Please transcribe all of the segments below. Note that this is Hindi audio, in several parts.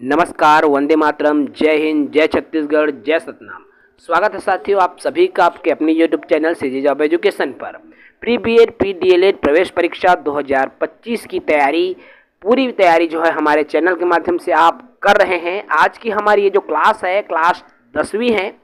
नमस्कार, वंदे मातरम, जय हिंद, जय छत्तीसगढ़, जय सतनाम। स्वागत है साथियों आप सभी का आपके अपने YouTube channel CG job education पर। प्री बीएड प्री डीएलएड प्रवेश परीक्षा 2025 की पूरी तैयारी जो है हमारे चैनल के माध्यम से आप कर रहे हैं। आज की हमारी ये जो क्लास है, क्लास 10वीं है,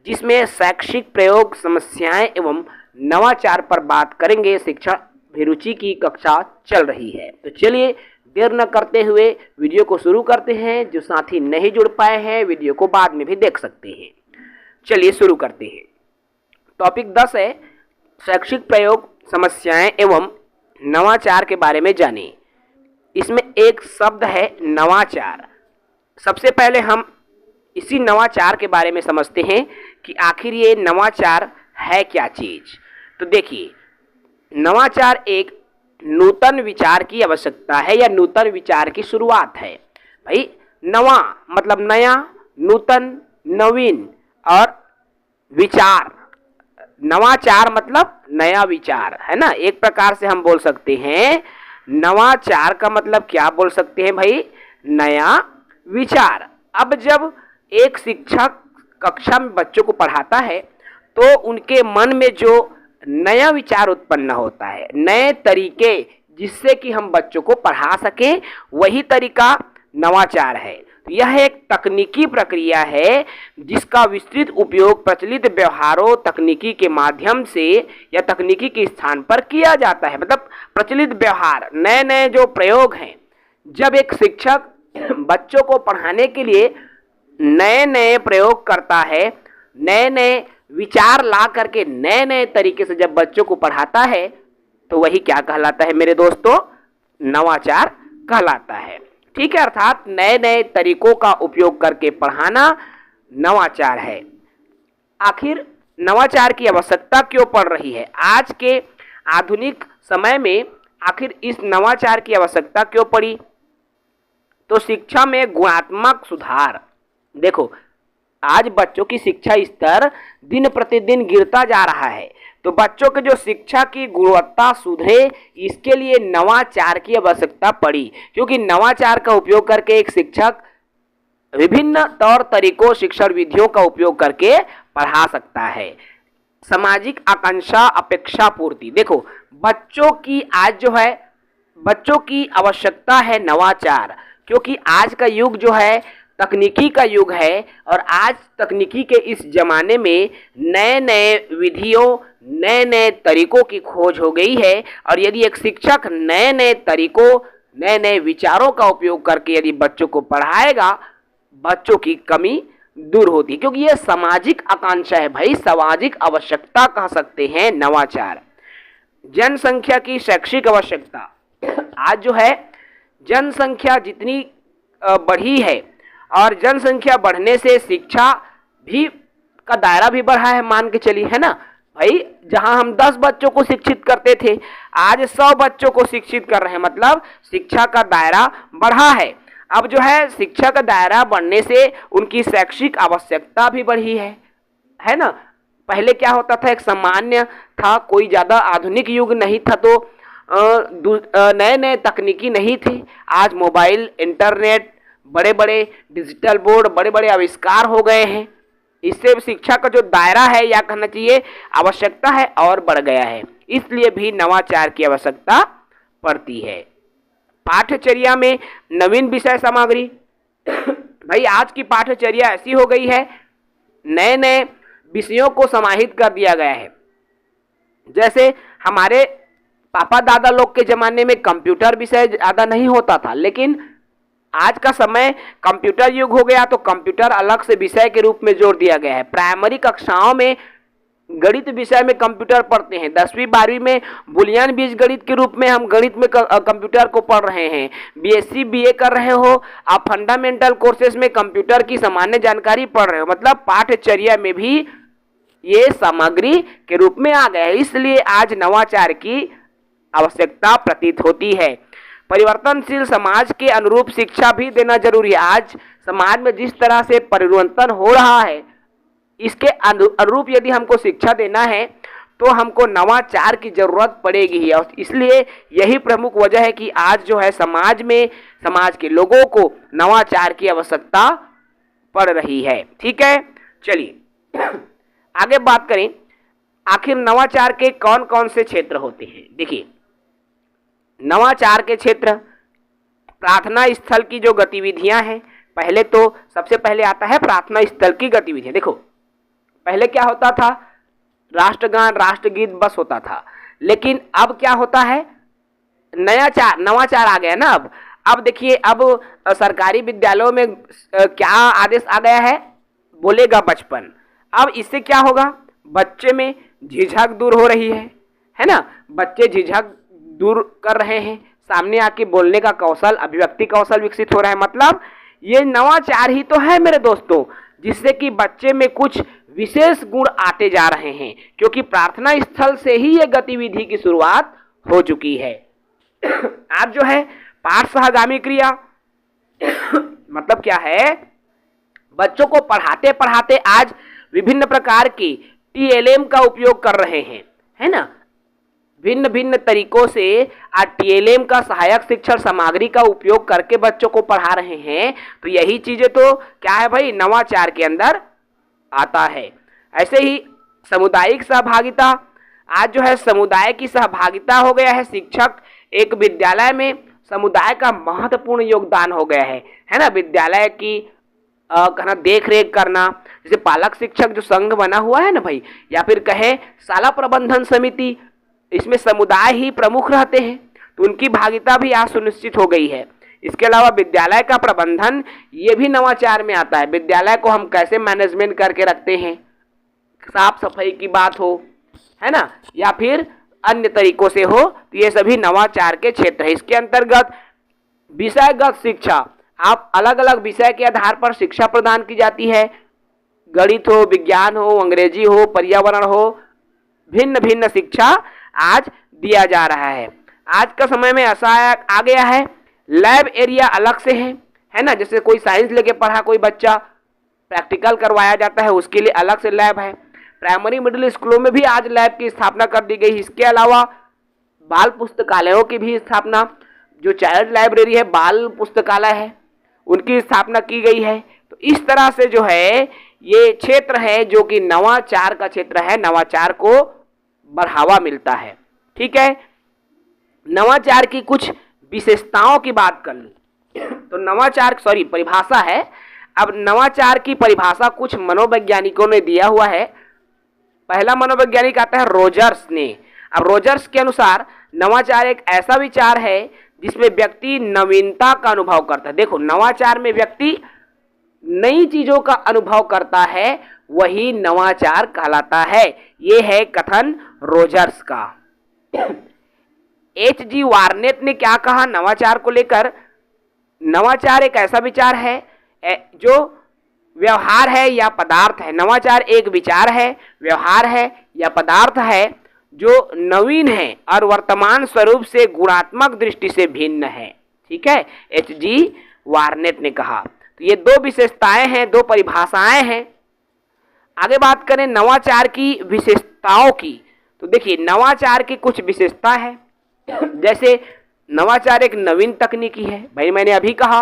जिसमें शैक्षिक प्रयोग, समस्याएं एवं नवाचार पर बात करेंगे। शिक्षा अभिरुचि की कक्षा चल रही है, तो चलिए देर न करते हुए वीडियो को शुरू करते हैं। जो साथी नहीं जुड़ पाए हैं, वीडियो को बाद में भी देख सकते हैं। चलिए शुरू करते हैं। टॉपिक 10 है शैक्षिक प्रयोग, समस्याएं एवं नवाचार के बारे में जानें। इसमें एक शब्द है नवाचार। सबसे पहले हम इसी नवाचार के बारे में समझते हैं कि आखिर ये नवाचार है क्या चीज। तो देखिए, नवाचार एक नूतन विचार की आवश्यकता है या नूतन विचार की शुरुआत है। भाई, नवा मतलब नया, नूतन नवीन और विचार, नवाचार मतलब नया विचार, है ना। एक प्रकार से हम बोल सकते हैं नवाचार का मतलब क्या बोल सकते हैं भाई, नया विचार। अब जब एक शिक्षक कक्षा में बच्चों को पढ़ाता है तो उनके मन में जो नया विचार उत्पन्न होता है, नए तरीके जिससे कि हम बच्चों को पढ़ा सकें, वही तरीका नवाचार है। तो यह एक तकनीकी प्रक्रिया है जिसका विस्तृत उपयोग प्रचलित व्यवहारों, तकनीकी के माध्यम से या तकनीकी के स्थान पर किया जाता है। मतलब प्रचलित व्यवहार, नए नए जो प्रयोग हैं, जब एक शिक्षक बच्चों को पढ़ाने के लिए नए नए प्रयोग करता है, नए नए विचार ला करके नए नए तरीके से जब बच्चों को पढ़ाता है, तो वही क्या कहलाता है मेरे दोस्तों, नवाचार कहलाता है। ठीक है, अर्थात नए नए तरीकों का उपयोग करके पढ़ाना नवाचार है। आखिर नवाचार की आवश्यकता क्यों पड़ रही है आज के आधुनिक समय में? आखिर इस नवाचार की आवश्यकता क्यों पड़ी? तो शिक्षा में गुणात्मक सुधार। देखो, आज बच्चों की शिक्षा स्तर दिन प्रतिदिन गिरता जा रहा है, तो बच्चों के जो शिक्षा की गुणवत्ता सुधरे, इसके लिए नवाचार की आवश्यकता पड़ी। क्योंकि नवाचार का उपयोग करके एक शिक्षक विभिन्न तौर तरीकों, शिक्षण विधियों का उपयोग करके पढ़ा सकता है। सामाजिक आकांक्षा, अपेक्षा पूर्ति। देखो, बच्चों की आज जो है, बच्चों की आवश्यकता है नवाचार, क्योंकि आज का युग जो है तकनीकी का युग है, और आज तकनीकी के इस जमाने में नए नए विधियों, नए नए तरीकों की खोज हो गई है। और यदि एक शिक्षक नए नए तरीकों, नए नए विचारों का उपयोग करके यदि बच्चों को पढ़ाएगा, बच्चों की कमी दूर होती है। क्योंकि यह सामाजिक आकांक्षा है भाई, सामाजिक आवश्यकता कह सकते हैं नवाचार। जनसंख्या की शैक्षिक आवश्यकता। आज जो है जनसंख्या जितनी बढ़ी है, और जनसंख्या बढ़ने से शिक्षा भी का दायरा भी बढ़ा है, मान के चलिए, है ना भाई। जहां हम 10 बच्चों को शिक्षित करते थे, आज 100 बच्चों को शिक्षित कर रहे हैं, मतलब शिक्षा का दायरा बढ़ा है। अब जो है शिक्षा का दायरा बढ़ने से उनकी शैक्षिक आवश्यकता भी बढ़ी है ना। पहले क्या होता था, एक सामान्य था, कोई ज़्यादा आधुनिक युग नहीं था, तो नए नए तकनीकी नहीं थे। आज मोबाइल, इंटरनेट, बड़े बड़े डिजिटल बोर्ड, बड़े बड़े आविष्कार हो गए हैं। इससे शिक्षा का जो दायरा है, या कहना चाहिए आवश्यकता है, और बढ़ गया है। इसलिए भी नवाचार की आवश्यकता पड़ती है। पाठ्यचर्या में नवीन विषय सामग्री। भाई, आज की पाठ्यचर्या ऐसी हो गई है, नए नए विषयों को समाहित कर दिया गया है। जैसे हमारे पापा दादा लोग के जमाने में कंप्यूटर विषय ज़्यादा नहीं होता था, लेकिन आज का समय कंप्यूटर युग हो गया, तो कंप्यूटर अलग से विषय के रूप में जोड़ दिया गया है। प्राइमरी कक्षाओं में गणित विषय में कंप्यूटर पढ़ते हैं। 10वीं 12वीं में बुलियन बीजगणित के रूप में हम गणित में कंप्यूटर को पढ़ रहे हैं। बीएससी बीए कर रहे हो आप, फंडामेंटल कोर्सेज में कंप्यूटर की सामान्य जानकारी पढ़ रहे हो। मतलब पाठ्यचर्या में भी ये सामग्री के रूप में आ गया है। इसलिए आज नवाचार की आवश्यकता प्रतीत होती है। परिवर्तनशील समाज के अनुरूप शिक्षा भी देना जरूरी है। आज समाज में जिस तरह से परिवर्तन हो रहा है, इसके अनुरूप यदि हमको शिक्षा देना है, तो हमको नवाचार की जरूरत पड़ेगी ही। और इसलिए यही प्रमुख वजह है कि आज जो है समाज में, समाज के लोगों को नवाचार की आवश्यकता पड़ रही है। ठीक है, चलिए आगे बात करें, आखिर नवाचार के कौन कौन से क्षेत्र होते हैं। देखिए, नवाचार के क्षेत्र, प्रार्थना स्थल की जो गतिविधियां हैं, पहले तो सबसे पहले आता है प्रार्थना स्थल की गतिविधियां। देखो, पहले क्या होता था, राष्ट्रगान राष्ट्रगीत बस होता था, लेकिन अब क्या होता है, नवाचार आ गया ना। अब देखिए, अब सरकारी विद्यालयों में क्या आदेश आ गया है, बोलेगा बचपन। अब इससे क्या होगा, बच्चे में झिझक दूर हो रही है ना, बच्चे झिझक दूर कर रहे हैं, सामने आके बोलने का कौशल, अभिव्यक्ति कौशल विकसित हो रहा है। मतलब ये नवाचार ही तो है मेरे दोस्तों, जिससे कि बच्चे में कुछ विशेष गुण आते जा रहे हैं, क्योंकि प्रार्थना स्थल से ही ये गतिविधि की शुरुआत हो चुकी है। आज जो है पाठ सहगामी क्रिया मतलब क्या है, बच्चों को पढ़ाते पढ़ाते आज विभिन्न प्रकार की टीएलएम का उपयोग कर रहे हैं, है ना। भिन्न भिन्न तरीकों से आज टीएलएम का सहायक शिक्षण सामग्री का उपयोग करके बच्चों को पढ़ा रहे हैं। तो यही चीजें तो क्या है भाई, नवाचार के अंदर आता है। ऐसे ही सामुदायिक सहभागिता, आज जो है समुदाय की सहभागिता हो गया है। शिक्षक एक विद्यालय में समुदाय का महत्वपूर्ण योगदान हो गया है ना। विद्यालय की कहना देख रेख करना, जैसे पालक शिक्षक जो संघ बना हुआ है ना भाई, या फिर कहे शाला प्रबंधन समिति, इसमें समुदाय ही प्रमुख रहते हैं, तो उनकी भागीदारी भी आज सुनिश्चित हो गई है। इसके अलावा विद्यालय का प्रबंधन, ये भी नवाचार में आता है। विद्यालय को हम कैसे मैनेजमेंट करके रखते हैं, साफ सफाई की बात हो, है ना, या फिर अन्य तरीकों से हो, तो ये सभी नवाचार के क्षेत्र है। इसके अंतर्गत विषयगत शिक्षा, आप अलग अलग विषय के आधार पर शिक्षा प्रदान की जाती है। गणित हो, विज्ञान हो, अंग्रेजी हो, पर्यावरण हो, भिन्न भिन्न शिक्षा आज दिया जा रहा है। आज का समय में ऐसा आ गया है, लैब एरिया अलग से है ना। जैसे कोई साइंस लेके पढ़ा कोई बच्चा, प्रैक्टिकल करवाया जाता है, उसके लिए अलग से लैब है। प्राइमरी मिडिल स्कूलों में भी आज लैब की स्थापना कर दी गई। इसके अलावा बाल पुस्तकालयों की भी स्थापना, जो चाइल्ड लाइब्रेरी है, बाल पुस्तकालय है, उनकी स्थापना की गई है। तो इस तरह से जो है ये क्षेत्र है जो कि नवाचार का क्षेत्र है, नवाचार को बढ़ावा मिलता है। ठीक है, नवाचार की कुछ विशेषताओं की बात कर ली तो नवाचार परिभाषा है। अब नवाचार की परिभाषा कुछ मनोवैज्ञानिकों ने दिया हुआ है। पहला मनोवैज्ञानिक आता है रोजर्स ने। अब रोजर्स के अनुसार नवाचार एक ऐसा विचार है जिसमें व्यक्ति नवीनता का अनुभव करता है। देखो, नवाचार में व्यक्ति नई चीजों का अनुभव करता है, वही नवाचार कहलाता है। ये है कथन रोजर्स का। H.G. वार्नेट ने क्या कहा नवाचार को लेकर, नवाचार एक ऐसा विचार है जो व्यवहार है या पदार्थ है। नवाचार एक विचार है, व्यवहार है या पदार्थ है जो नवीन है और वर्तमान स्वरूप से गुणात्मक दृष्टि से भिन्न है। ठीक है, H.G. वार्नेट ने कहा। तो ये दो विशेषताएं हैं, दो परिभाषाएं हैं। आगे बात करें नवाचार की विशेषताओं की, तो देखिए नवाचार की कुछ विशेषता है। जैसे नवाचार एक नवीन तकनीकी है। भाई मैंने अभी कहा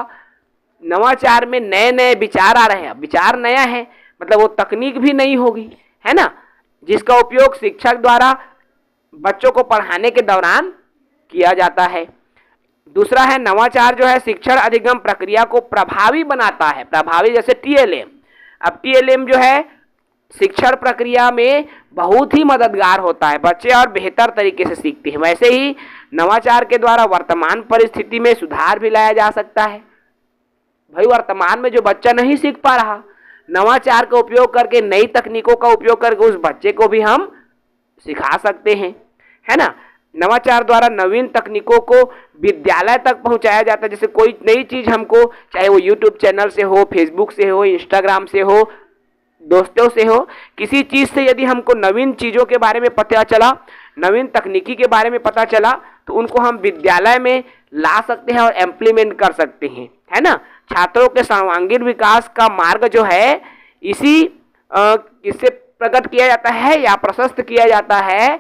नवाचार में नए नए विचार आ रहे हैं। विचार नया है मतलब वो तकनीक भी नई होगी, है ना, जिसका उपयोग शिक्षक द्वारा बच्चों को पढ़ाने के दौरान किया जाता है। दूसरा है नवाचार जो है शिक्षण अधिगम प्रक्रिया को प्रभावी बनाता है। प्रभावी जैसे टीएलएम। अब टीएलएम जो है शिक्षण प्रक्रिया में बहुत ही मददगार होता है, बच्चे और बेहतर तरीके से सीखते हैं। वैसे ही नवाचार के द्वारा वर्तमान परिस्थिति में सुधार भी लाया जा सकता है। भाई वर्तमान में जो बच्चा नहीं सीख पा रहा, नवाचार का उपयोग करके, नई तकनीकों का उपयोग करके उस बच्चे को भी हम सिखा सकते हैं, है ना। नवाचार द्वारा नवीन तकनीकों को विद्यालय तक पहुंचाया जाता है। जैसे कोई नई चीज हमको, चाहे वो यूट्यूब चैनल से हो, फेसबुक से हो, इंस्टाग्राम से हो, दोस्तों से हो, किसी चीज से यदि हमको नवीन चीजों के बारे में पता चला, नवीन तकनीकी के बारे में पता चला, तो उनको हम विद्यालय में ला सकते हैं और इम्प्लीमेंट कर सकते हैं, है ना। छात्रों के सर्वांगीण विकास का मार्ग जो है इससे प्रकट किया जाता है या प्रशस्त किया जाता है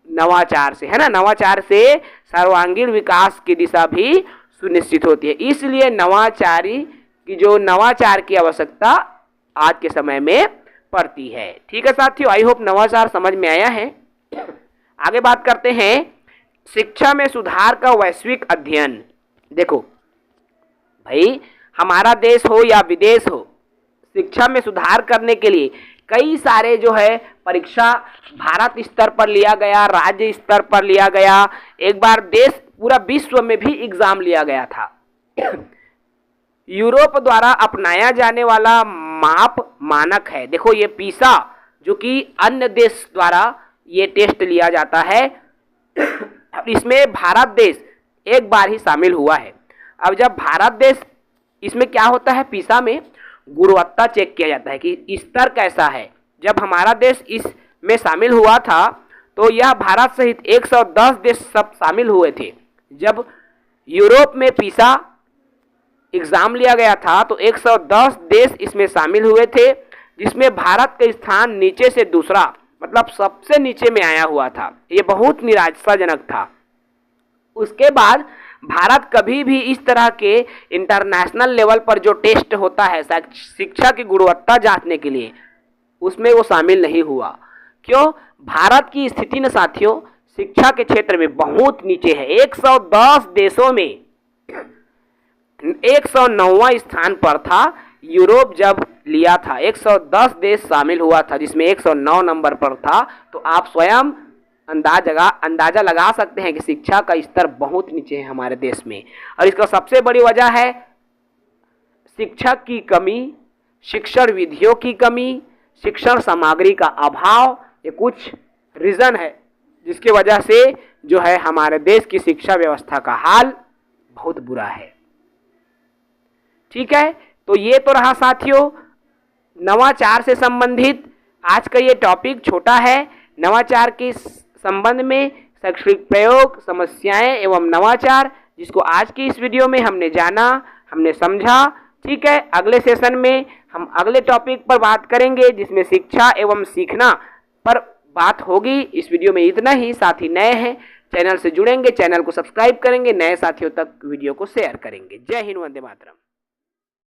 नवाचार से, है ना। नवाचार से सर्वांगीण विकास की दिशा भी सुनिश्चित होती है। इसलिए नवाचार की आवश्यकता आज के समय में पड़ती है। ठीक है साथियों, आई होप नवाचार समझ में आया है। आगे बात करते हैं शिक्षा में सुधार का वैश्विक अध्ययन। देखो भाई, हमारा देश हो या विदेश हो, शिक्षा में सुधार करने के लिए कई सारे जो है परीक्षा भारत स्तर पर लिया गया, राज्य स्तर पर लिया गया, एक बार देश पूरा विश्व में भी एग्जाम लिया गया था। यूरोप द्वारा अपनाया जाने वाला मानक है। देखो ये पीसा, जो कि अन्य देश द्वारा ये टेस्ट लिया जाता है, इसमें भारत देश एक बार ही शामिल हुआ है। अब जब भारत देश, इसमें क्या होता है, पीसा में गुणवत्ता चेक किया जाता है कि स्तर कैसा है। जब हमारा देश इसमें शामिल हुआ था तो यह भारत सहित 110 देश सब शामिल हुए थे। जब यूरोप में पीसा एग्जाम लिया गया था तो 110 देश इसमें शामिल हुए थे, जिसमें भारत का स्थान नीचे से दूसरा, मतलब सबसे नीचे में आया हुआ था। ये बहुत निराशाजनक था। उसके बाद भारत कभी भी इस तरह के इंटरनेशनल लेवल पर जो टेस्ट होता है शिक्षा की गुणवत्ता जांचने के लिए, उसमें वो शामिल नहीं हुआ। क्यों? भारत की स्थिति न साथियों शिक्षा के क्षेत्र में बहुत नीचे है। 110 देशों में 109वां स्थान पर था। यूरोप जब लिया था 110 देश शामिल हुआ था, जिसमें 109 नंबर पर था। तो आप स्वयं अंदाजा लगा सकते हैं कि शिक्षा का स्तर बहुत नीचे है हमारे देश में। और इसका सबसे बड़ी वजह है शिक्षक की कमी, शिक्षण विधियों की कमी, शिक्षण सामग्री का अभाव। ये कुछ रीजन है जिसकी वजह से जो है हमारे देश की शिक्षा व्यवस्था का हाल बहुत बुरा है। ठीक है, तो ये तो रहा साथियों नवाचार से संबंधित आज का ये टॉपिक। छोटा है, नवाचार के संबंध में शैक्षणिक प्रयोग, समस्याएं एवं नवाचार, जिसको आज की इस वीडियो में हमने जाना, हमने समझा। ठीक है, अगले सेशन में हम अगले टॉपिक पर बात करेंगे जिसमें शिक्षा एवं सीखना पर बात होगी। इस वीडियो में इतना ही। साथी नए हैं चैनल से जुड़ेंगे, चैनल को सब्सक्राइब करेंगे, नए साथियों तक वीडियो को शेयर करेंगे। जय हिंद, वंदे मातरम।